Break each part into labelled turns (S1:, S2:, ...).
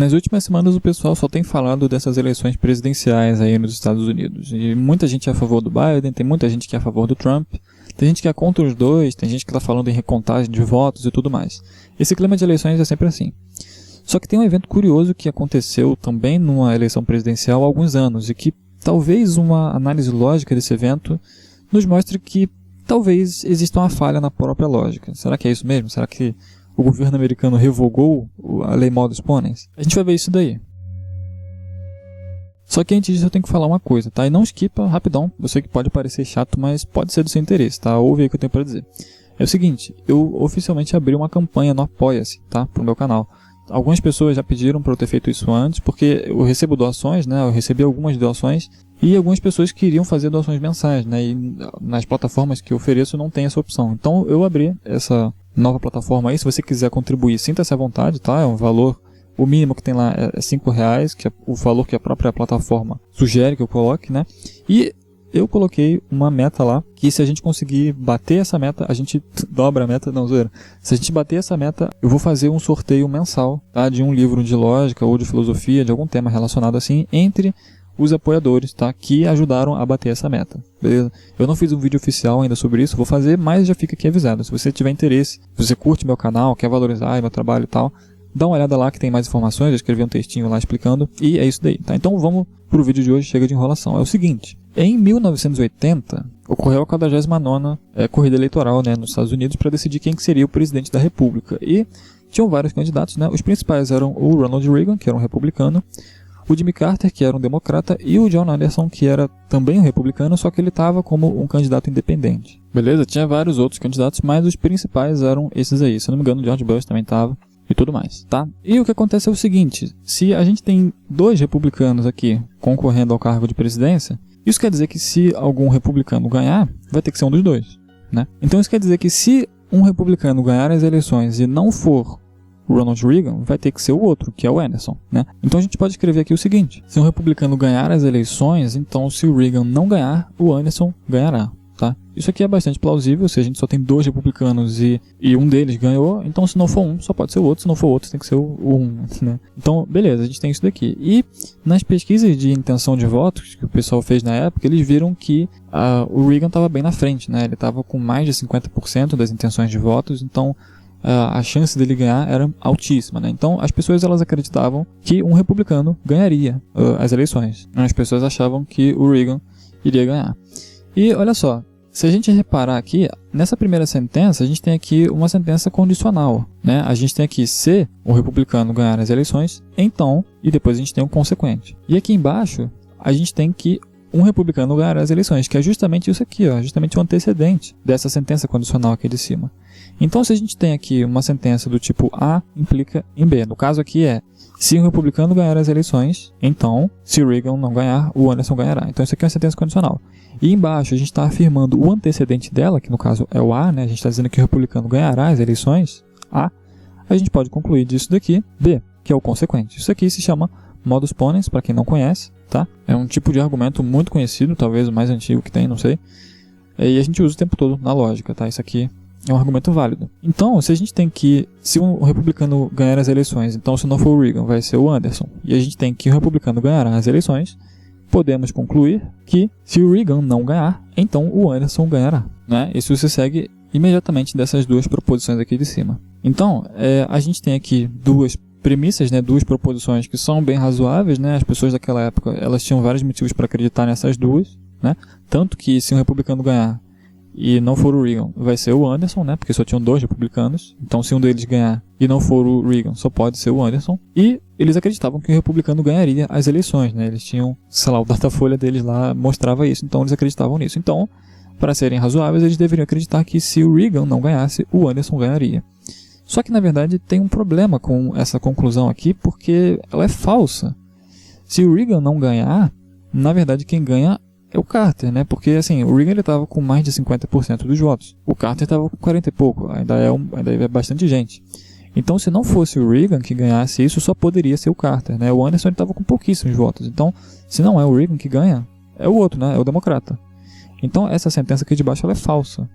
S1: Nas últimas semanas o pessoal só tem falado dessas eleições presidenciais aí nos Estados Unidos. E muita gente é a favor do Biden, tem muita gente que é a favor do Trump, tem gente que é contra os dois, tem gente que está falando em recontagem de votos e tudo mais. Esse clima de eleições é sempre assim. Só que tem um evento curioso que aconteceu também numa eleição presidencial há alguns anos e que talvez uma análise lógica desse evento nos mostre que talvez exista uma falha na própria lógica. Será que é isso mesmo? Será que o governo americano revogou a lei modus ponens? A gente vai ver isso daí. Só que antes disso eu tenho que falar uma coisa, tá? E não esquipa, rapidão. Eu sei que pode parecer chato, mas pode ser do seu interesse, tá? Ouve aí o que eu tenho para dizer. É o seguinte, eu oficialmente abri uma campanha no Apoia-se, tá? Pro meu canal. Algumas pessoas já pediram para eu ter feito isso antes, porque eu recebo doações, né? Eu recebi algumas doações e algumas pessoas queriam fazer doações mensais, né? E nas plataformas que eu ofereço não tem essa opção. Então eu abri essa nova plataforma aí. Se você quiser contribuir, sinta-se à vontade, tá? É um valor, o mínimo que tem lá é R$5, que é o valor que a própria plataforma sugere que eu coloque, né? E eu coloquei uma meta lá, que se a gente conseguir bater essa meta, a gente dobra a meta, não, zoeira. Se a gente bater essa meta, eu vou fazer um sorteio mensal, tá? De um livro de lógica ou de filosofia, de algum tema relacionado assim, entre os apoiadores, tá? Que ajudaram a bater essa meta, beleza? Eu não fiz um vídeo oficial ainda sobre isso, vou fazer, mas já fica aqui avisado. Se você tiver interesse, se você curte meu canal, quer valorizar meu trabalho e tal, dá uma olhada lá que tem mais informações, eu escrevi um textinho lá explicando, e é isso daí, tá? Então vamos pro vídeo de hoje, chega de enrolação. É o seguinte, em 1980, ocorreu a 49ª corrida eleitoral, né, nos Estados Unidos para decidir quem que seria o presidente da República. E tinham vários candidatos, né? Os principais eram o Ronald Reagan, que era um republicano, o Jimmy Carter, que era um democrata, e o John Anderson, que era também um republicano, só que ele estava como um candidato independente. Beleza? Tinha vários outros candidatos, mas os principais eram esses aí. Se eu não me engano, o George Bush também estava. E tudo mais, tá? E o que acontece é o seguinte, se a gente tem 2 republicanos aqui concorrendo ao cargo de presidência, isso quer dizer que se algum republicano ganhar, vai ter que ser um dos 2, né? Então isso quer dizer que se um republicano ganhar as eleições e não for Ronald Reagan, vai ter que ser o outro, que é o Anderson, né? Então a gente pode escrever aqui o seguinte, se um republicano ganhar as eleições, então se o Reagan não ganhar, o Anderson ganhará. Tá? Isso aqui é bastante plausível, se a gente só tem 2 republicanos e um deles ganhou, então se não for um, só pode ser o outro, se não for o outro, tem que ser o um, né? Então, beleza, a gente tem isso daqui. E nas pesquisas de intenção de votos que o pessoal fez na época, eles viram que o Reagan estava bem na frente, né? Ele estava com mais de 50% das intenções de votos, então a chance dele ganhar era altíssima, né? Então as pessoas elas acreditavam que um republicano ganharia as eleições. As pessoas achavam que o Reagan iria ganhar. E olha só, se a gente reparar aqui, nessa primeira sentença, a gente tem aqui uma sentença condicional, né? A gente tem aqui, se o republicano ganhar as eleições, então, e depois a gente tem o consequente. E aqui embaixo, a gente tem que um republicano ganhar as eleições, que é justamente isso aqui, ó, justamente o antecedente dessa sentença condicional aqui de cima. Então, se a gente tem aqui uma sentença do tipo A implica em B, no caso aqui é, se um republicano ganhar as eleições, então, se o Reagan não ganhar, o Anderson ganhará. Então, isso aqui é uma sentença condicional. E embaixo a gente está afirmando o antecedente dela, que no caso é o A, né? A gente está dizendo que o republicano ganhará as eleições, A. A gente pode concluir disso daqui, B, que é o consequente. Isso aqui se chama modus ponens, para quem não conhece, tá? É um tipo de argumento muito conhecido, talvez o mais antigo que tem, não sei. E a gente usa o tempo todo na lógica, tá? Isso aqui é um argumento válido. Então, se a gente tem que, se um republicano ganhar as eleições, então se não for o Reagan, vai ser o Anderson, e a gente tem que o republicano ganhará as eleições, podemos concluir que se o Reagan não ganhar, então o Anderson ganhará, né? Isso se segue imediatamente dessas 2 proposições aqui de cima. Então, a gente tem aqui 2 premissas, né? 2 proposições que são bem razoáveis, né? As pessoas daquela época, elas tinham vários motivos para acreditar nessas 2, né? Tanto que se um republicano ganhar e não for o Reagan, vai ser o Anderson, né? Porque só tinham 2 republicanos. Então, se um deles ganhar e não for o Reagan, só pode ser o Anderson. E eles acreditavam que o republicano ganharia as eleições, né? Eles tinham, sei lá, o Datafolha deles lá mostrava isso. Então, eles acreditavam nisso. Então, para serem razoáveis, eles deveriam acreditar que se o Reagan não ganhasse, o Anderson ganharia. Só que, na verdade, tem um problema com essa conclusão aqui, porque ela é falsa. Se o Reagan não ganhar, na verdade, quem ganha é o Carter, né? Porque, assim, o Reagan estava com mais de 50% dos votos. O Carter estava com 40 e pouco. Ainda é bastante gente. Então, se não fosse o Reagan que ganhasse isso, só poderia ser o Carter, né? O Anderson estava com pouquíssimos votos. Então, se não é o Reagan que ganha, é o outro, né? É o democrata. Então, essa sentença aqui de baixo ela é falsa,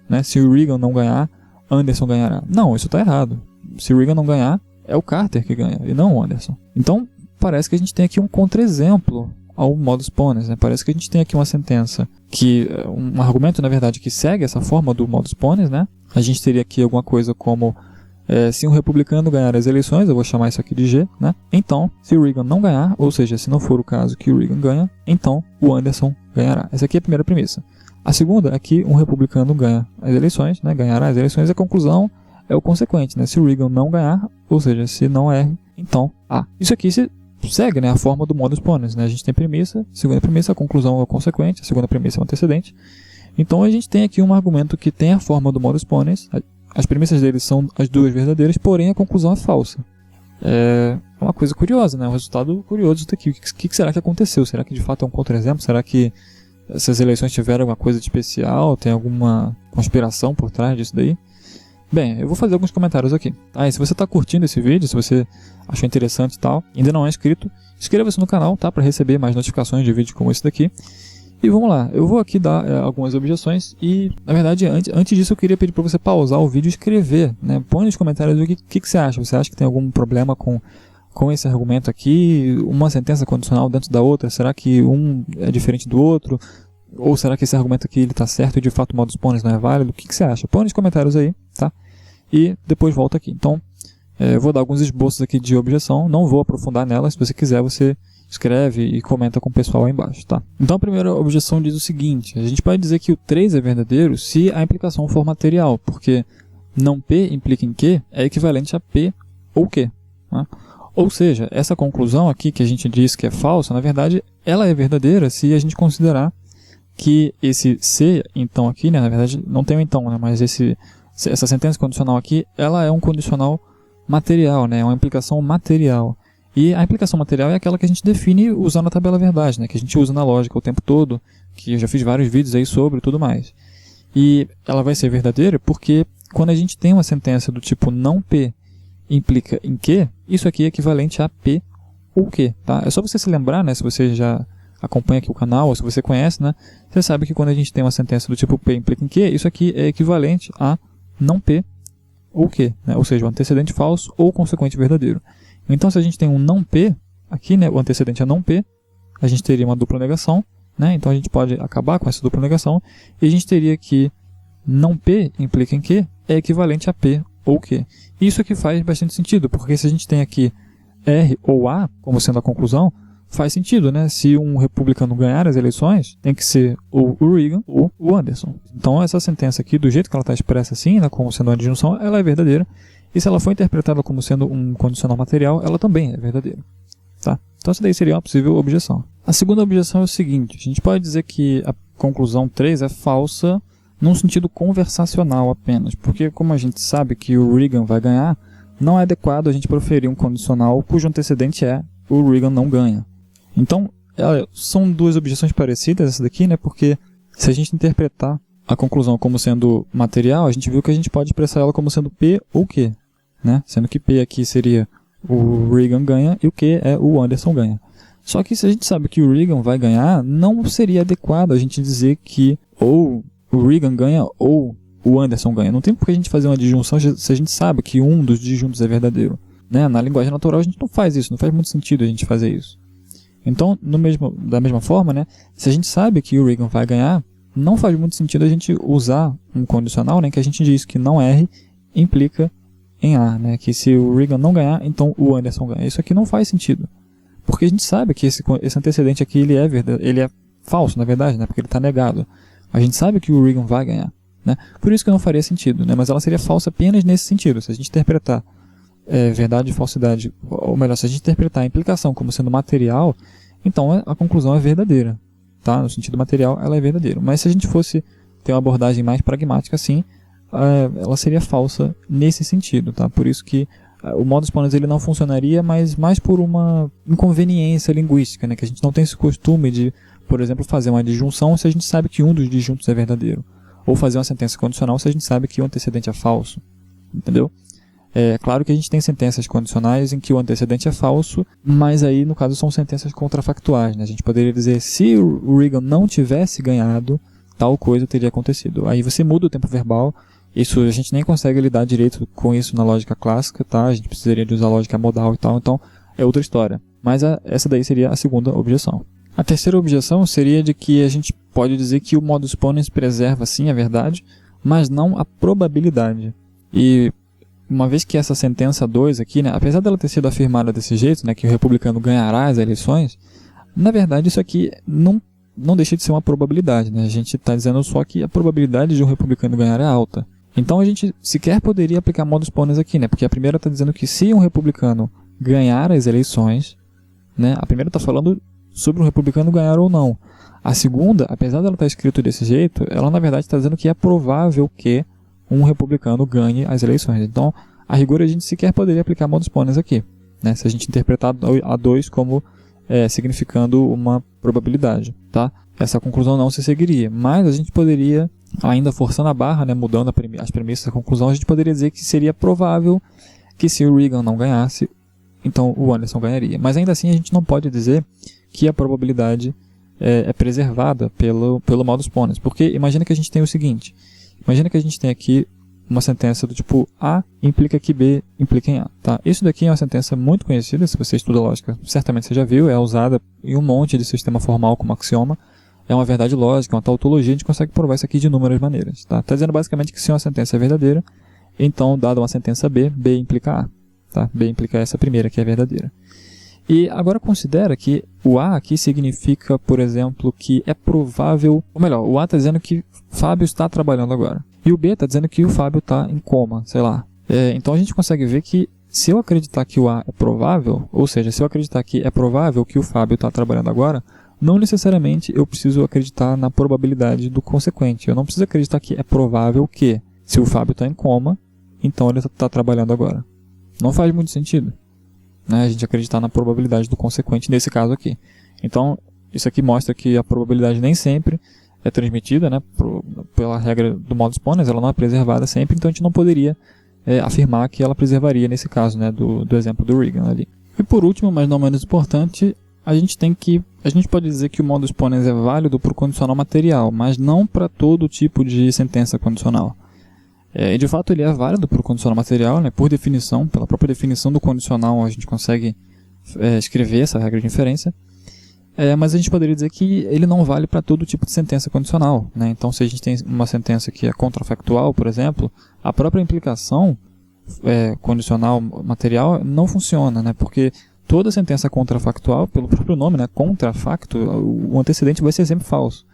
S1: né? Se o Reagan não ganhar, Anderson ganhará. Não, isso está errado. Se o Reagan não ganhar, é o Carter que ganha, e não o Anderson. Então, parece que a gente tem aqui um contra-exemplo ao modus ponens, né? Parece que a gente tem aqui uma sentença, um argumento, na verdade, que segue essa forma do modus ponens, né? A gente teria aqui alguma coisa como, se um republicano ganhar as eleições, eu vou chamar isso aqui de G, né? Então, se o Reagan não ganhar, ou seja, se não for o caso que o Reagan ganha, então o Anderson ganhará. Essa aqui é a primeira premissa. A segunda é que um republicano ganha as eleições, né? Ganhará as eleições, e a conclusão é o consequente, né? Se o Reagan não ganhar, ou seja, se não R, então A. Isso aqui segue, né, a forma do modus ponens, né? A gente tem premissa, segunda premissa, a conclusão é o consequente, a segunda premissa é o antecedente. Então a gente tem aqui um argumento que tem a forma do modus ponens, as premissas dele são as duas verdadeiras, porém a conclusão é falsa. É uma coisa curiosa, né? Um resultado curioso disso aqui. O que será que aconteceu? Será que de fato é um contra-exemplo? Será que essas eleições tiveram alguma coisa de especial? Tem alguma conspiração por trás disso daí? Bem, eu vou fazer alguns comentários aqui. E se você está curtindo esse vídeo, se você achou interessante e tal, ainda não é inscrito, inscreva-se no canal, tá? Para receber mais notificações de vídeos como esse daqui. E vamos lá, eu vou aqui dar algumas objeções e, na verdade, antes disso eu queria pedir para você pausar o vídeo e escrever, né? Põe nos comentários o que você acha. Você acha que tem algum problema com esse argumento aqui? Uma sentença condicional dentro da outra? Será que um é diferente do outro? Ou será que esse argumento aqui está certo e de fato o modus ponens não é válido? O que você acha? Põe nos comentários aí, tá? E depois volta aqui. Então, eu vou dar alguns esboços aqui de objeção, não vou aprofundar nela. Se você quiser, você escreve e comenta com o pessoal aí embaixo, tá? Então a primeira objeção diz o seguinte: a gente pode dizer que o 3 é verdadeiro se a implicação for material, porque não P implica em Q é equivalente a P ou Q, né? Ou seja, essa conclusão aqui que a gente diz que é falsa, na verdade, ela é verdadeira se a gente considerar que esse C, então aqui, né, na verdade não tem o então, né, mas essa sentença condicional aqui, ela é um condicional material, né, é uma implicação material. E a implicação material é aquela que a gente define usando a tabela verdade, né, que a gente usa na lógica o tempo todo, que eu já fiz vários vídeos aí sobre e tudo mais. E ela vai ser verdadeira porque quando a gente tem uma sentença do tipo não P implica em Q, isso aqui é equivalente a P ou Q, tá? É só você se lembrar, né, se você já acompanha aqui o canal, ou se você conhece, né, você sabe que quando a gente tem uma sentença do tipo P implica em Q, isso aqui é equivalente a não P ou Q, né, ou seja, o antecedente falso ou o consequente verdadeiro. Então, se a gente tem um não P, aqui, né, o antecedente é não P, a gente teria uma dupla negação, né, então a gente pode acabar com essa dupla negação, e a gente teria que não P implica em Q é equivalente a P ou Q. Isso aqui faz bastante sentido, porque se a gente tem aqui R ou A, como sendo a conclusão, faz sentido, né? Se um republicano ganhar as eleições, tem que ser ou o Reagan ou o Anderson. Então, essa sentença aqui, do jeito que ela está expressa assim, né, como sendo uma disjunção, ela é verdadeira. E se ela for interpretada como sendo um condicional material, ela também é verdadeira. Tá? Então, essa daí seria uma possível objeção. A segunda objeção é o seguinte: a gente pode dizer que a conclusão 3 é falsa num sentido conversacional apenas, porque como a gente sabe que o Reagan vai ganhar, não é adequado a gente proferir um condicional cujo antecedente é o Reagan não ganha. Então, são duas objeções parecidas essa daqui, né? Porque se a gente interpretar a conclusão como sendo material, a gente viu que a gente pode expressar ela como sendo P ou Q, né? Sendo que P aqui seria o Reagan ganha e o Q é o Anderson ganha. Só que se a gente sabe que o Reagan vai ganhar, não seria adequado a gente dizer que ou o Reagan ganha ou o Anderson ganha. Não tem por que a gente fazer uma disjunção se a gente sabe que um dos disjuntos é verdadeiro, né? Na linguagem natural a gente não faz isso, não faz muito sentido a gente fazer isso. Então, da mesma forma, né, se a gente sabe que o Reagan vai ganhar, não faz muito sentido a gente usar um condicional, né, que a gente diz que não R implica em A, né, que se o Reagan não ganhar, então o Anderson ganha. Isso aqui não faz sentido, porque a gente sabe que esse antecedente aqui ele é falso, na verdade, né, porque ele está negado. A gente sabe que o Reagan vai ganhar, né, por isso que não faria sentido, né, mas ela seria falsa apenas nesse sentido. Se a gente interpretar verdade e falsidade, ou melhor, se a gente interpretar a implicação como sendo material, então a conclusão é verdadeira, tá? No sentido material, ela é verdadeira. Mas se a gente fosse ter uma abordagem mais pragmática, assim, ela seria falsa nesse sentido, tá? Por isso que o modus ponens ele não funcionaria, mas mais por uma inconveniência linguística, né? Que a gente não tem esse costume de, por exemplo, fazer uma disjunção se a gente sabe que um dos disjuntos é verdadeiro, ou fazer uma sentença condicional se a gente sabe que o antecedente é falso, entendeu? É claro que a gente tem sentenças condicionais em que o antecedente é falso, mas aí, no caso, são sentenças contrafactuais, né? A gente poderia dizer, se o Reagan não tivesse ganhado, tal coisa teria acontecido. Aí você muda o tempo verbal Isso a gente nem consegue lidar direito com isso na lógica clássica, tá? A gente precisaria de usar lógica modal e tal, então é outra história. Mas essa daí seria a segunda objeção. A terceira objeção seria de que a gente pode dizer que o modus ponens preserva sim a verdade, mas não a probabilidade. E uma vez que essa sentença 2 aqui, né, apesar dela ter sido afirmada desse jeito, né, que o republicano ganhará as eleições, na verdade isso aqui não deixa de ser uma probabilidade, né? A gente está dizendo só que a probabilidade de um republicano ganhar é alta. Então a gente sequer poderia aplicar modus ponens aqui, né? Porque a primeira está dizendo que se um republicano ganhar as eleições, né? A primeira está falando sobre um republicano ganhar ou não. A segunda, apesar dela estar escrito desse jeito, ela na verdade está dizendo que é provável que um republicano ganhe as eleições. Então, a rigor a gente sequer poderia aplicar modus ponens aqui, né? Se a gente interpretar a 2 como significando uma probabilidade, tá? Essa conclusão não se seguiria, mas a gente poderia, ainda forçando a barra, né, mudando as premissas da conclusão, a gente poderia dizer que seria provável que se o Reagan não ganhasse, então o Anderson ganharia. Mas ainda assim a gente não pode dizer que a probabilidade é preservada pelo modus ponens, porque imagina que a gente tem o seguinte, imagina que a gente tem aqui uma sentença do tipo A implica que B implica em A, tá? Isso daqui é uma sentença muito conhecida, se você estuda lógica, certamente você já viu, é usada em um monte de sistema formal como axioma, é uma verdade lógica, é uma tautologia, a gente consegue provar isso aqui de inúmeras maneiras, tá? Tá dizendo basicamente que se uma sentença é verdadeira, então, dada uma sentença B, B implica A, tá? B implica essa primeira, que é verdadeira. E agora considera que o A aqui significa, por exemplo, que é provável, ou melhor, o A está dizendo que Fábio está trabalhando agora. E o B está dizendo que o Fábio está em coma, sei lá. Então a gente consegue ver que se eu acreditar que o A é provável, ou seja, se eu acreditar que é provável que o Fábio está trabalhando agora, não necessariamente eu preciso acreditar na probabilidade do consequente. Eu não preciso acreditar que é provável que, se o Fábio está em coma, então ele está trabalhando agora. Não faz muito sentido, né, a gente acreditar na probabilidade do consequente nesse caso aqui. Então, isso aqui mostra que a probabilidade nem sempre é transmitida, né, pela regra do modus ponens, ela não é preservada sempre, então a gente não poderia afirmar que ela preservaria nesse caso, né, do exemplo do Reagan ali. E por último, mas não menos importante, a gente pode dizer que o modus ponens é válido para o condicional material, mas não para todo tipo de sentença condicional. E de fato ele é válido para o condicional material, né, por definição, pela própria definição do condicional a gente consegue escrever essa regra de inferência, mas a gente poderia dizer que ele não vale para todo tipo de sentença condicional, né? Então se a gente tem uma sentença que é contrafactual, por exemplo, a própria implicação condicional material não funciona, né, porque toda sentença contrafactual, pelo próprio nome, né, contrafacto, o antecedente vai ser sempre falso.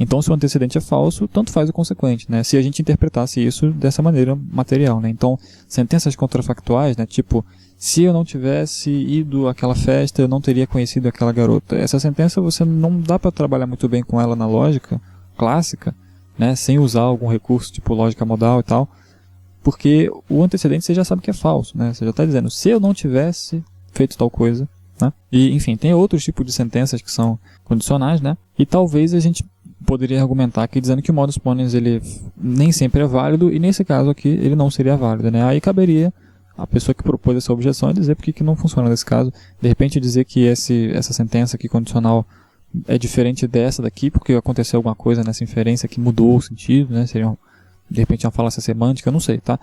S1: Então, se o antecedente é falso, tanto faz o consequente, né? Se a gente interpretasse isso dessa maneira material, né? Então, sentenças contrafactuais, né? Tipo, se eu não tivesse ido àquela festa, eu não teria conhecido aquela garota. Essa sentença você não dá para trabalhar muito bem com ela na lógica clássica, né? Sem usar algum recurso tipo lógica modal e tal, porque o antecedente você já sabe que é falso, né? Você já está dizendo, se eu não tivesse feito tal coisa, né? E, enfim, tem outros tipos de sentenças que são condicionais, né? E talvez a gente poderia argumentar aqui dizendo que o modus ponens ele nem sempre é válido e nesse caso aqui ele não seria válido, né? Aí caberia a pessoa que propôs essa objeção dizer por que não funciona nesse caso, de repente dizer que essa sentença aqui condicional é diferente dessa daqui porque aconteceu alguma coisa nessa inferência que mudou o sentido, né? Seria de repente uma falácia semântica, não sei, tá?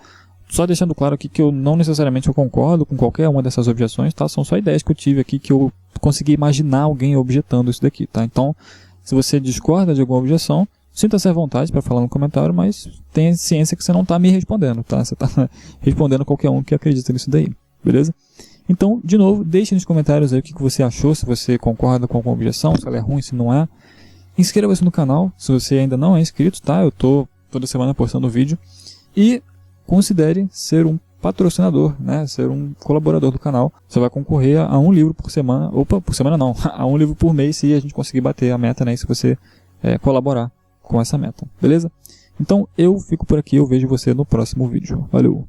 S1: Só deixando claro aqui que eu não necessariamente concordo com qualquer uma dessas objeções, tá? São só ideias que eu tive aqui que eu consegui imaginar alguém objetando isso daqui, tá? Então, se você discorda de alguma objeção, sinta-se à vontade para falar no comentário, mas tenha ciência que você não está me respondendo, tá? Você está respondendo qualquer um que acredita nisso daí, beleza? Então, de novo, deixe nos comentários aí o que você achou, se você concorda com alguma objeção, se ela é ruim, se não é. Inscreva-se no canal, se você ainda não é inscrito, tá? Eu tô toda semana postando vídeo. E considere ser um patrocinador, né? Ser um colaborador do canal. Você vai concorrer a um livro por semana, opa, por semana não, a um livro por mês se a gente conseguir bater a meta, né? E se você colaborar com essa meta, beleza? Então eu fico por aqui, eu vejo você no próximo vídeo. Valeu!